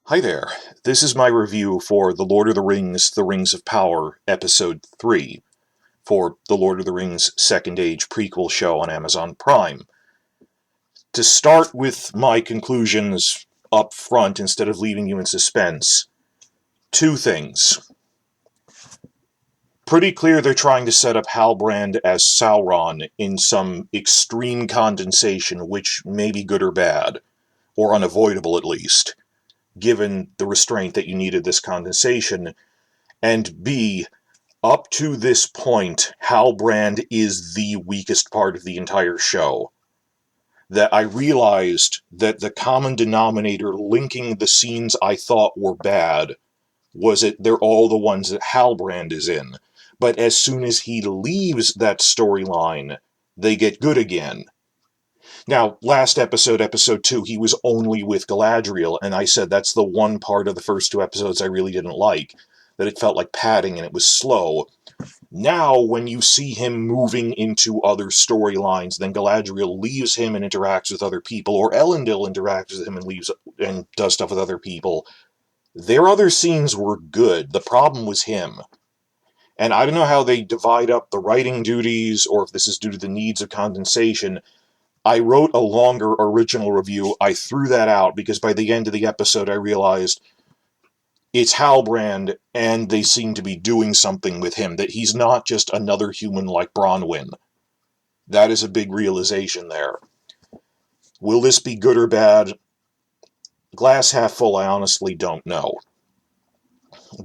Hi there, this is my review for The Lord of the Rings, The Rings of Power, Episode 3, for The Lord of the Rings Second Age prequel show on Amazon Prime. To start with my conclusions up front instead of leaving you in suspense, two things. Pretty clear they're trying to set up Halbrand as Sauron in some extreme condensation, which may be good or bad, or unavoidable at least, given the restraint that you needed this condensation. And B, up to this point, Halbrand is the weakest part of the entire show. That I realized that the common denominator linking the scenes I thought were bad was that they're all the ones that Halbrand is in. But as soon as he leaves that storyline, they get good again. Now, last episode, episode 2, he was only with Gladriel, and I said that's the one part of the first two episodes I really didn't like, that it felt like padding and it was slow. Now, when you see him moving into other storylines, then Gladriel leaves him and interacts with other people, or Elendil interacts with him and leaves and does stuff with other people, their other scenes were good. The problem was him. And I don't know how they divide up the writing duties, or if this is due to the needs of condensation. I wrote a longer original review. I threw that out because by the end of the episode I realized it's Halbrand and they seem to be doing something with him, that he's not just another human like Bronwyn. That is a big realization there. Will this be good or bad? Glass half full, I honestly don't know.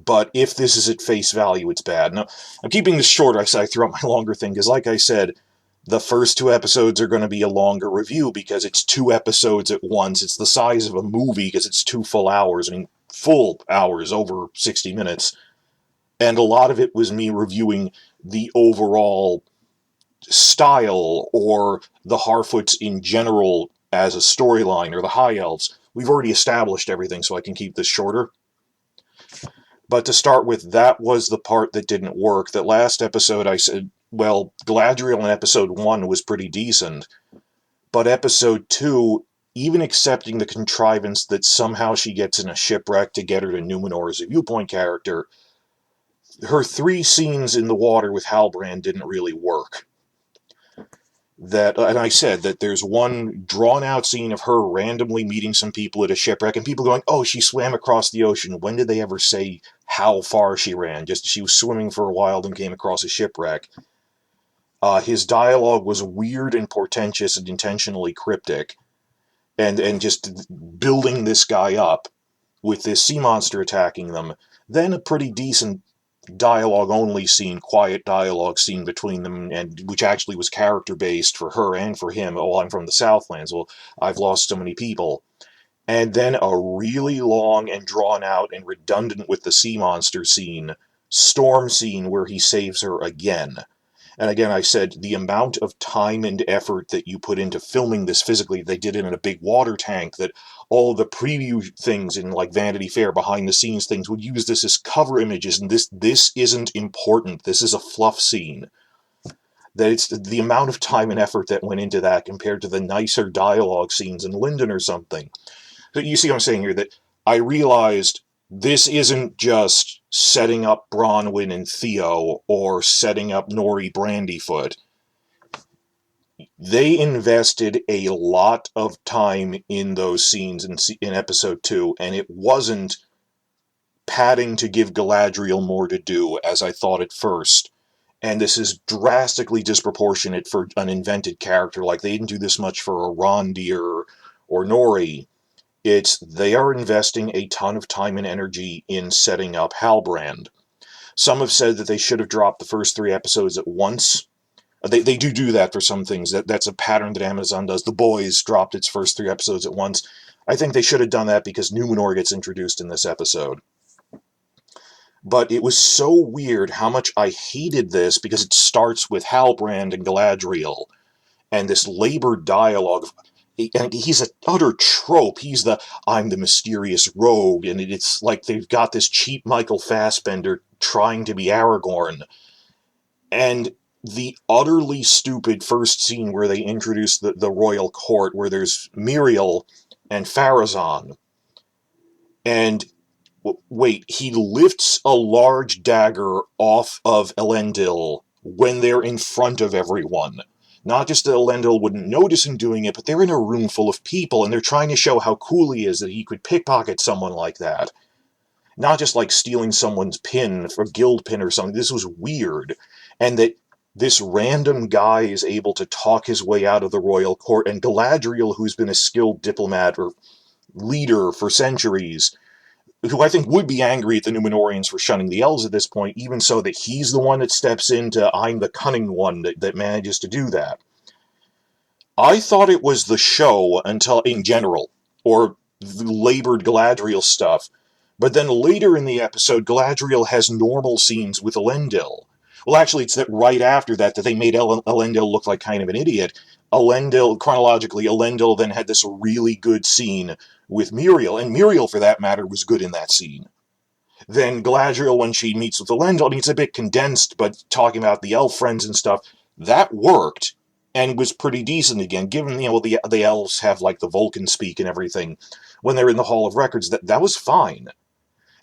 But if this is at face value, it's bad. Now, I'm keeping this short. I threw out my longer thing because, like I said, the first two episodes are going to be a longer review because it's two episodes at once. It's the size of a movie because it's 2 full hours. I mean, full hours, over 60 minutes. And a lot of it was me reviewing the overall style or the Harfoots in general as a storyline, or the High Elves. We've already established everything, so I can keep this shorter. But to start with, that was the part that didn't work. That last episode I said, well, Gladriel in episode 1 was pretty decent, but episode 2, even accepting the contrivance that somehow she gets in a shipwreck to get her to Newmanor as a viewpoint character, her 3 scenes in the water with Halbrand didn't really work. And I said that there's one drawn-out scene of her randomly meeting some people at a shipwreck, and people going, oh, she swam across the ocean. When did they ever say how far she ran? Just she was swimming for a while and came across a shipwreck. His dialogue was weird and portentous and intentionally cryptic, and just building this guy up with this sea monster attacking them. Then a pretty decent dialogue-only scene, quiet dialogue scene between them, and which actually was character-based for her and for him. Oh, I'm from the Southlands. Well, I've lost so many people. And then a really long and drawn-out and redundant with the sea monster scene, storm scene where he saves her again. And again, I said, the amount of time and effort that you put into filming this physically, they did it in a big water tank, that all the preview things in like Vanity Fair, behind the scenes things, would use this as cover images, and this isn't important. This is a fluff scene. That it's the amount of time and effort that went into that compared to the nicer dialogue scenes in Linden or something. So you see what I'm saying here, that I realized this isn't just setting up Bronwyn and Theo or setting up Nori Brandyfoot. They invested a lot of time in those scenes in episode 2, and it wasn't padding to give Gladriel more to do, as I thought at first. And this is drastically disproportionate for an invented character. Like, they didn't do this much for a Rondir or Nori. They are investing a ton of time and energy in setting up Halbrand. Some have said that they should have dropped the first 3 episodes at once. They do that for some things. That's a pattern that Amazon does. The Boys dropped its first 3 episodes at once. I think they should have done that because Newmanor gets introduced in this episode. But it was so weird how much I hated this because it starts with Halbrand and Gladriel and this labored dialogue. And he's an utter trope. He's I'm the mysterious rogue, and it's like they've got this cheap Michael Fassbender trying to be Aragorn. And the utterly stupid first scene where they introduce the royal court, where there's Miriel and Pharazôn. And wait, he lifts a large dagger off of Elendil when they're in front of everyone. Not just that Elendil wouldn't notice him doing it, but they're in a room full of people, and they're trying to show how cool he is that he could pickpocket someone like that. Not just like stealing someone's pin, for guild pin or something. This was weird. And that this random guy is able to talk his way out of the royal court, and Gladriel, who's been a skilled diplomat or leader for centuries, who I think would be angry at the Numenorians for shunning the elves at this point, even so that he's the one that steps into I'm the cunning one that manages to do that. I thought it was the show until, in general, or labored Gladriel stuff, but then later in the episode, Gladriel has normal scenes with Elendil. Well, actually, it's that right after that they made Elendil look like kind of an idiot. Chronologically, Elendil then had this really good scene with Muriel, and Muriel, for that matter, was good in that scene. Then Gladriel, when she meets with Elendil, and it's a bit condensed, but talking about the elf friends and stuff, that worked, and was pretty decent again, given, the elves have, like, the Vulcan speak and everything. When they're in the Hall of Records, that was fine.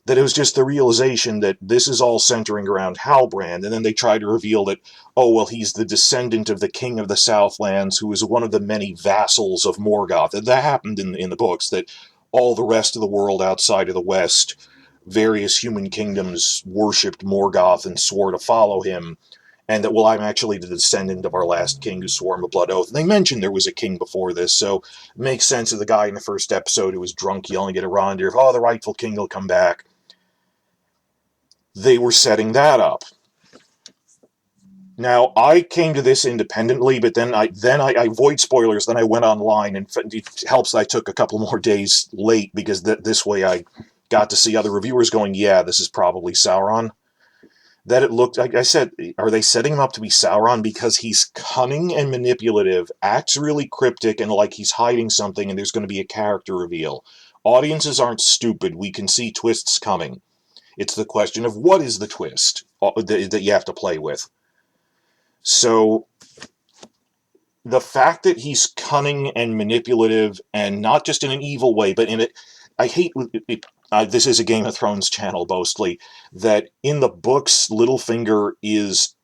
That it was just the realization that this is all centering around Halbrand, and then they try to reveal that, oh, well, he's the descendant of the King of the Southlands, who is one of the many vassals of Morgoth. That happened in the books, that all the rest of the world outside of the West, various human kingdoms worshipped Morgoth and swore to follow him, and that, well, I'm actually the descendant of our last king who swore him a blood oath. And they mentioned there was a king before this, so it makes sense of the guy in the first episode who was drunk yelling at Arondir, oh, the rightful king will come back. They were setting that up. Now, I came to this independently, but then I avoid spoilers, then I went online, and it helps that I took a couple more days late, because this way I got to see other reviewers going, yeah, this is probably Sauron. That it looked, like I said, are they setting him up to be Sauron because he's cunning and manipulative, acts really cryptic, and like he's hiding something, and there's going to be a character reveal. Audiences aren't stupid, we can see twists coming. It's the question of what is the twist that you have to play with. So, the fact that he's cunning and manipulative, and not just in an evil way, but in it, I hate, this is a Game of Thrones channel mostly, that in the books, Littlefinger is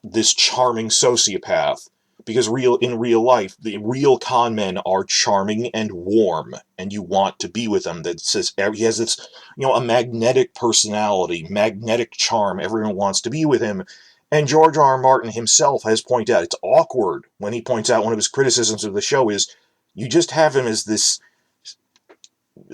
this charming sociopath, because in real life, the real con men are charming and warm, and you want to be with them. That says he has this, a magnetic personality, magnetic charm. Everyone wants to be with him. And George R. R. Martin himself has pointed out, it's awkward when he points out one of his criticisms of the show is, you just have him as this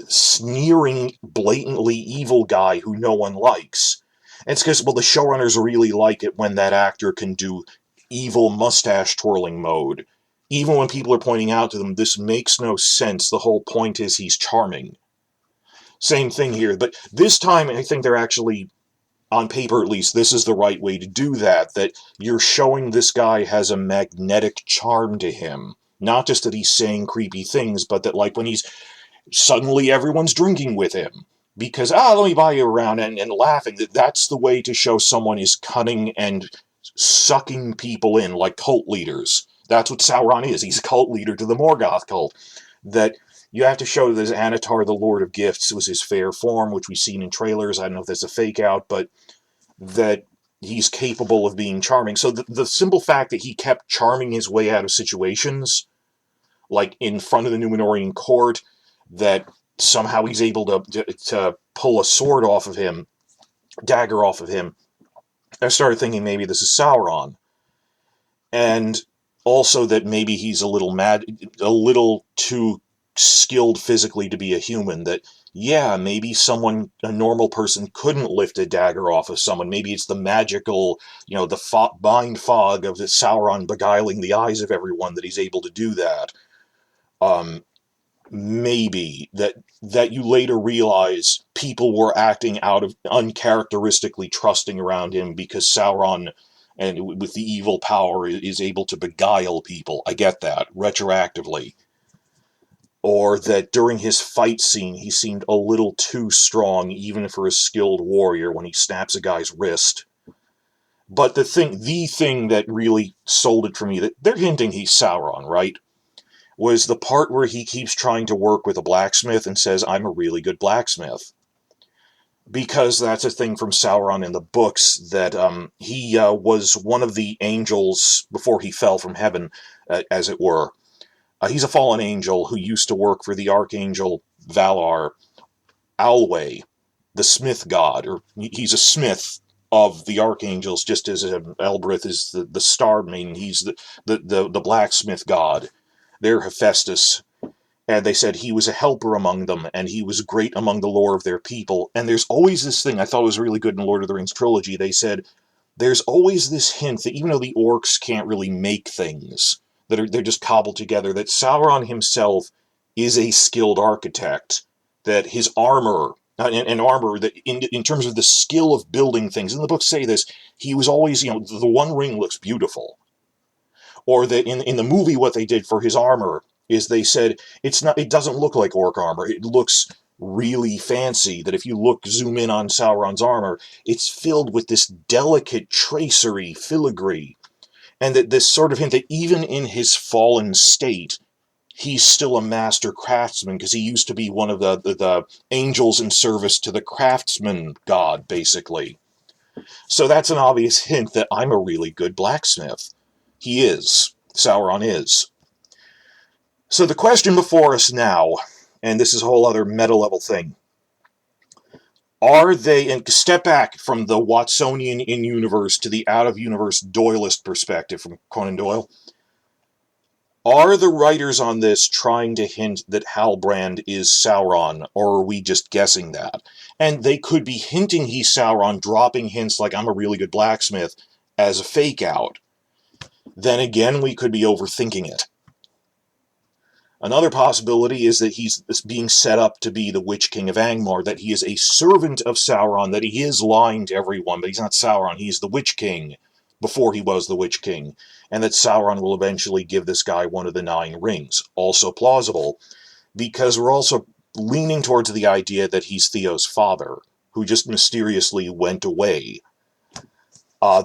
sneering, blatantly evil guy who no one likes. And it's because, well, the showrunners really like it when that actor can do evil mustache twirling mode. Even when people are pointing out to them, this makes no sense, the whole point is he's charming. Same thing here, but this time I think they're actually, on paper at least, this is the right way to do that you're showing this guy has a magnetic charm to him. Not just that he's saying creepy things, but that, like, when he's suddenly everyone's drinking with him because, let me buy you around, and laughing, that's the way to show someone is cunning and sucking people in like cult leaders. That's what Sauron is. He's a cult leader to the Morgoth cult. That you have to show that Anatar, the Lord of Gifts, was his fair form, which we've seen in trailers. I don't know if that's a fake out, but that he's capable of being charming. So the simple fact that he kept charming his way out of situations, like in front of the Numenorian court, that somehow he's able to pull a sword off of him, dagger off of him, I started thinking maybe this is Sauron. And also that maybe he's a little too skilled physically to be a human, that, yeah, maybe a normal person couldn't lift a dagger off of someone. Maybe it's the magical, the mind fog of the Sauron beguiling the eyes of everyone that he's able to do that. Maybe that you later realize people were acting out of uncharacteristically trusting around him because Sauron, and with the evil power, is able to beguile people. I get that, retroactively. Or that during his fight scene, he seemed a little too strong, even for a skilled warrior, when he snaps a guy's wrist. But the thing that really sold it for me, that they're hinting he's Sauron, right? was the part where he keeps trying to work with a blacksmith and says, I'm a really good blacksmith. Because that's a thing from Sauron in the books, that he was one of the angels before he fell from heaven, as it were. He's a fallen angel who used to work for the archangel Valar Alway, the smith god, or he's a smith of the archangels, just as Elbrith is the star maiden. He's the blacksmith god. They're Hephaestus. And they said he was a helper among them, and he was great among the lore of their people. And there's always this thing I thought was really good in Lord of the Rings trilogy. They said there's always this hint that even though the orcs can't really make things, they're just cobbled together, that Sauron himself is a skilled architect, that his armor, and armor, that in terms of the skill of building things, and the books say this, he was always, the One Ring looks beautiful. Or that in the movie what they did for his armor is they said it doesn't look like orc armor. It looks really fancy, that if you zoom in on Sauron's armor, it's filled with this delicate tracery, filigree. And that this sort of hint that even in his fallen state, he's still a master craftsman, because he used to be one of the angels in service to the craftsman god, basically. So that's an obvious hint that I'm a really good blacksmith. He is. Sauron is. So the question before us now, and this is a whole other meta-level thing, are they, and step back from the Watsonian in-universe to the out-of-universe Doyleist perspective from Conan Doyle, are the writers on this trying to hint that Halbrand is Sauron, or are we just guessing that? And they could be hinting he's Sauron, dropping hints like, I'm a really good blacksmith, as a fake-out. Then again, we could be overthinking it. Another possibility is that he's being set up to be the Witch King of Angmar, that he is a servant of Sauron, that he is lying to everyone, but he's not Sauron, he's the Witch King, before he was the Witch King, and that Sauron will eventually give this guy one of the 9 rings. Also plausible, because we're also leaning towards the idea that he's Theo's father, who just mysteriously went away.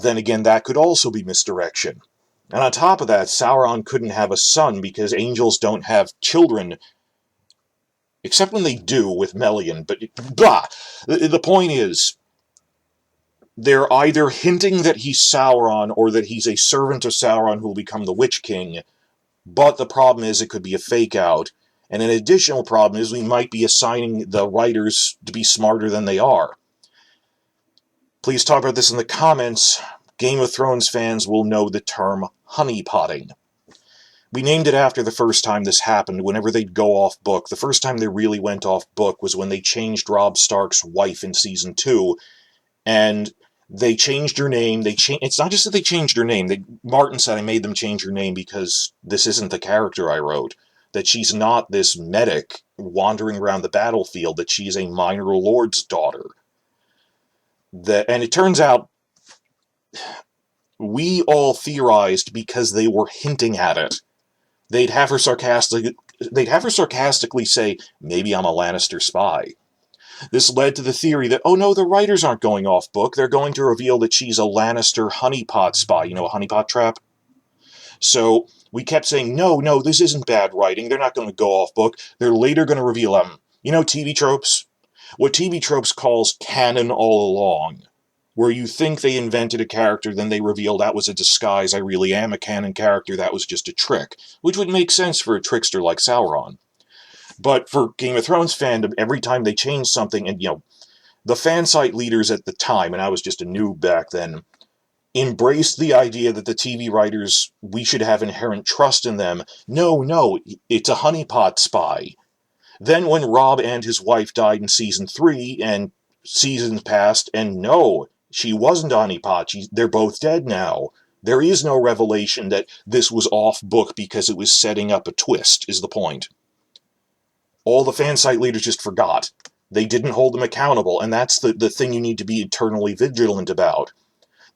Then again, that could also be misdirection. And on top of that, Sauron couldn't have a son because angels don't have children, except when they do with Melian, but blah! The point is, they're either hinting that he's Sauron or that he's a servant of Sauron who will become the Witch King, but the problem is it could be a fake-out, and an additional problem is we might be assigning the writers to be smarter than they are. Please talk about this in the comments. Game of Thrones fans will know the term honeypotting. We named it after the first time this happened, whenever they'd go off book. The first time they really went off book was when they changed Robb Stark's wife in Season 2, and they changed her name. It's not just that they changed her name. Martin said, I made them change her name because this isn't the character I wrote. That she's not this medic wandering around the battlefield, that she's a minor lord's daughter. And it turns out we all theorized because they were hinting at it. They'd have her sarcastically say, maybe I'm a Lannister spy. This led to the theory that, oh no, the writers aren't going off book. They're going to reveal that she's a Lannister honeypot spy. You know, a honeypot trap? So we kept saying, no, this isn't bad writing. They're not going to go off book. They're later going to reveal TV tropes? What TV tropes calls canon all along. Where you think they invented a character, then they reveal that was a disguise, I really am a canon character, that was just a trick. Which would make sense for a trickster like Sauron. But for Game of Thrones fandom, every time they change something, and the fan site leaders at the time, and I was just a noob back then, embraced the idea that the TV writers, we should have inherent trust in them. No, it's a honeypot spy. Then when Robb and his wife died in Season 3, and seasons passed, and no, she wasn't a honeypot. They're both dead now. There is no revelation that this was off book because it was setting up a twist, is the point. All the fan site leaders just forgot. They didn't hold them accountable, and that's the thing you need to be eternally vigilant about.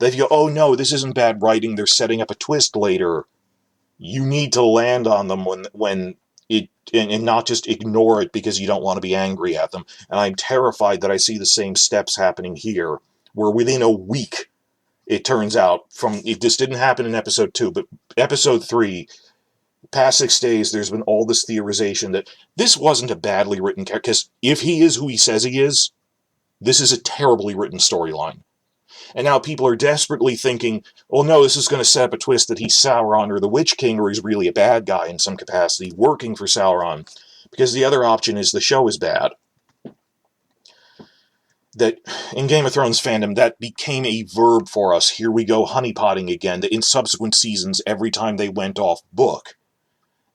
That if you go, oh no, this isn't bad writing, they're setting up a twist later, you need to land on them when it, and not just ignore it because you don't want to be angry at them. And I'm terrified that I see the same steps happening here, where within a week, it turns out, this didn't happen in episode 2, but episode 3, past 6 days, there's been all this theorization that this wasn't a badly written character, because if he is who he says he is, this is a terribly written storyline. And now people are desperately thinking, well, no, this is going to set up a twist that he's Sauron or the Witch King, or he's really a bad guy in some capacity, working for Sauron. Because the other option is the show is bad. That in Game of Thrones fandom, that became a verb for us. Here we go honeypotting again. That in subsequent seasons, every time they went off book,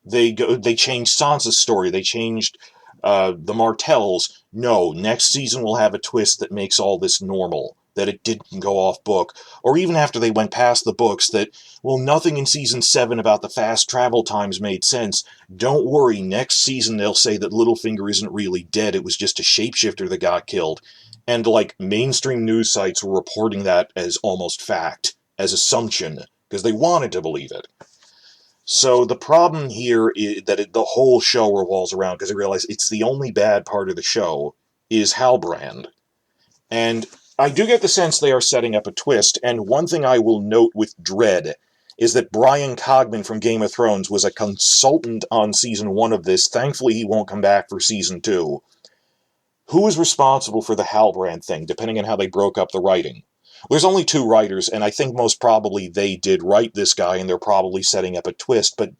they changed Sansa's story. They changed the Martells. No, next season we'll have a twist that makes all this normal. That it didn't go off book. Or even after they went past the books, that, well, nothing in Season 7 about the fast travel times made sense. Don't worry, next season they'll say that Littlefinger isn't really dead, it was just a shapeshifter that got killed. And, like, mainstream news sites were reporting that as almost fact, as assumption, because they wanted to believe it. So the problem here is that the whole show revolves around, because I realize it's the only bad part of the show, is Halbrand. And I do get the sense they are setting up a twist, and one thing I will note with dread is that Brian Cogman from Game of Thrones was a consultant on Season 1 of this. Thankfully, he won't come back for Season 2. Who is responsible for the Halbrand thing, depending on how they broke up the writing? There's only 2 writers, and I think most probably they did write this guy, and they're probably setting up a twist, but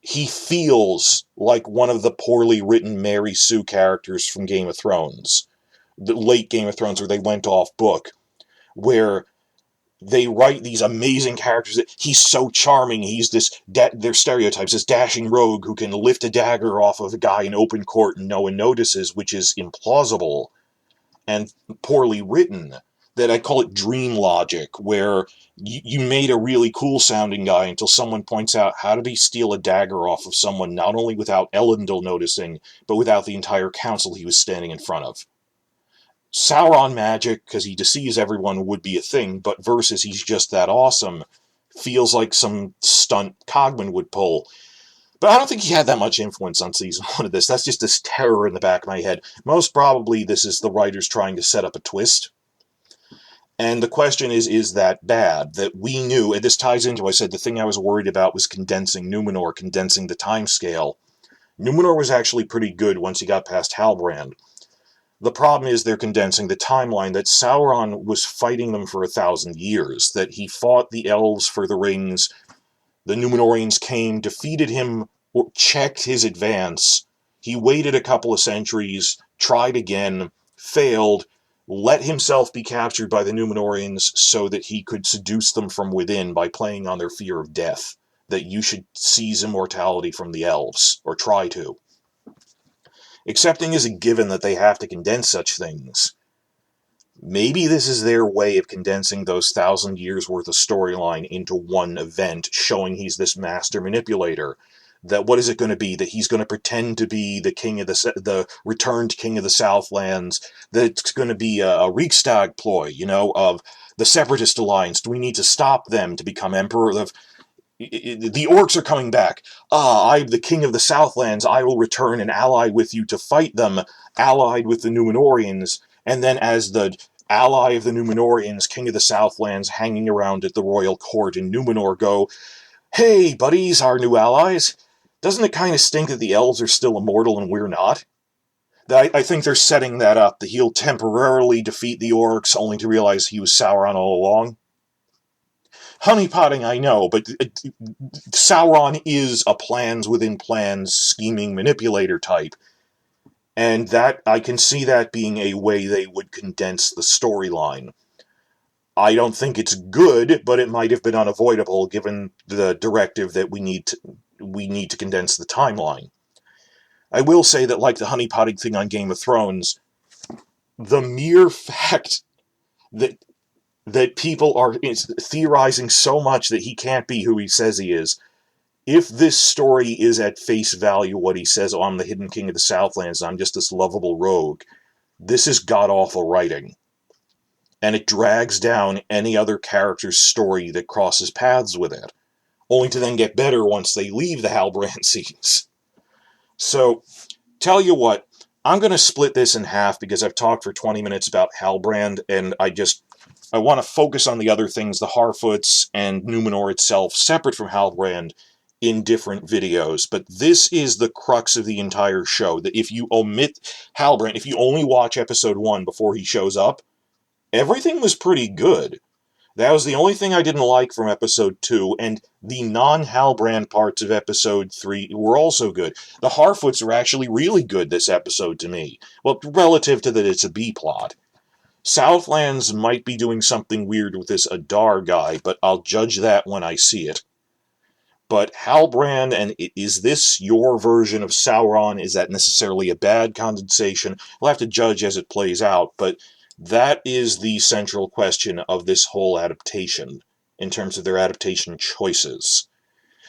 he feels like one of the poorly written Mary Sue characters from Game of Thrones. The late Game of Thrones, where they went off book, where they write these amazing characters that he's so charming, he's this, their stereotypes, this dashing rogue who can lift a dagger off of a guy in open court and no one notices, which is implausible and poorly written. That I call it dream logic, where you made a really cool sounding guy until someone points out, how did he steal a dagger off of someone, not only without Elendil noticing, but without the entire council he was standing in front of? Sauron magic, because he deceives everyone, would be a thing, but versus he's just that awesome, feels like some stunt Cogman would pull. But I don't think he had that much influence on Season 1 of this. That's just this terror in the back of my head. Most probably this is the writers trying to set up a twist. And the question is that bad? That we knew, and this ties into, I said the thing I was worried about was condensing Newmanor, condensing the time scale. Newmanor was actually pretty good once you got past Halbrand. The problem is they're condensing the timeline, that Sauron was fighting them for 1,000 years, that he fought the elves for the rings, the Númenóreans came, defeated him, checked his advance, he waited a couple of centuries, tried again, failed, let himself be captured by the Númenóreans so that he could seduce them from within by playing on their fear of death, that you should seize immortality from the elves, or try to. Accepting as a given that they have to condense such things. Maybe this is their way of condensing those 1,000 years worth of storyline into one event, showing he's this master manipulator. That what is it going to be? That he's going to pretend to be the king of the returned king of the Southlands. That it's going to be a Riksdag ploy, of the Separatist Alliance. Do we need to stop them to become emperor of? The orcs are coming back. I'm the king of the Southlands. I will return and ally with you to fight them, allied with the Númenóreans, and then as the ally of the Númenóreans, king of the Southlands, hanging around at the royal court in Newmanor, go, hey, buddies, our new allies. Doesn't it kind of stink that the elves are still immortal and we're not? I think they're setting that up, that he'll temporarily defeat the orcs, only to realize he was Sauron all along. Honeypotting, I know, but Sauron is a plans within plans, scheming manipulator type. And that I can see that being a way they would condense the storyline. I don't think it's good, but it might have been unavoidable given the directive that we need to condense the timeline. I will say that, like the honeypotting thing on Game of Thrones, the mere fact that people are theorizing so much that he can't be who he says he is. If this story is at face value what he says, I'm the hidden king of the Southlands, I'm just this lovable rogue, this is god-awful writing. And it drags down any other character's story that crosses paths with it, only to then get better once they leave the Halbrand scenes. So, tell you what, I'm going to split this in half because I've talked for 20 minutes about Halbrand, and I want to focus on the other things, the Harfoots and Newmanor itself, separate from Halbrand, in different videos, but this is the crux of the entire show, that if you omit Halbrand, if you only watch episode 1 before he shows up, everything was pretty good. That was the only thing I didn't like from episode 2, and the non-Halbrand parts of episode 3 were also good. The Harfoots are actually really good this episode to me. Well, relative to that it's a B-plot. Southlands might be doing something weird with this Adar guy, but I'll judge that when I see it. But Halbrand, and is this your version of Sauron? Is that necessarily a bad condensation? We'll have to judge as it plays out, but that is the central question of this whole adaptation, in terms of their adaptation choices.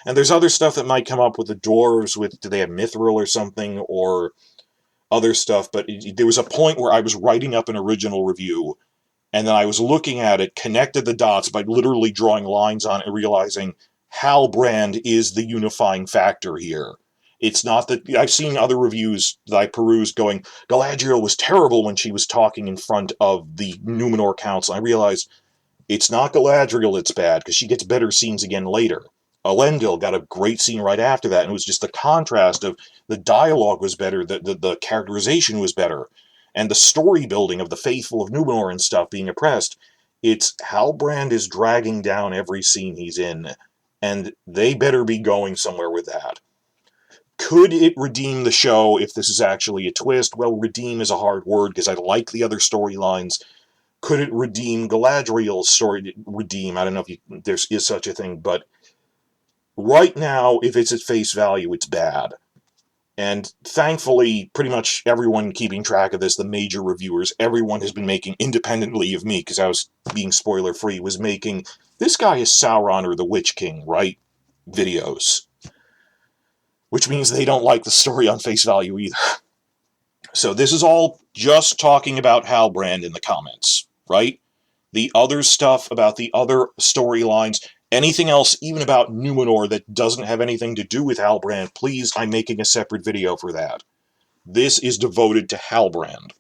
And there's other stuff that might come up with the dwarves, do they have mithril or something, or other stuff, but there was a point where I was writing up an original review, and then I was looking at it, connected the dots by literally drawing lines on it, and realizing Halbrand is the unifying factor here. It's not that I've seen other reviews that I perused going, Gladriel was terrible when she was talking in front of the Newmanor Council. I realized it's not Gladriel that's bad, because she gets better scenes again later. Elendil got a great scene right after that, and it was just the contrast of the dialogue was better, the characterization was better, and the story building of the faithful of Newmanor and stuff being oppressed. It's Halbrand is dragging down every scene he's in, and they better be going somewhere with that. Could it redeem the show if this is actually a twist? Well, redeem is a hard word, because I like the other storylines. Could it redeem Galadriel's story? Redeem, I don't know if there is such a thing, but right now, if it's at face value, it's bad. And thankfully, pretty much everyone keeping track of this, the major reviewers, everyone has been making, independently of me, because I was being spoiler-free, was making, this guy is Sauron or the Witch King, right? Videos. Which means they don't like the story on face value either. So this is all just talking about Halbrand in the comments, right? The other stuff about the other storylines, anything else, even about Newmanor that doesn't have anything to do with Halbrand, please, I'm making a separate video for that. This is devoted to Halbrand.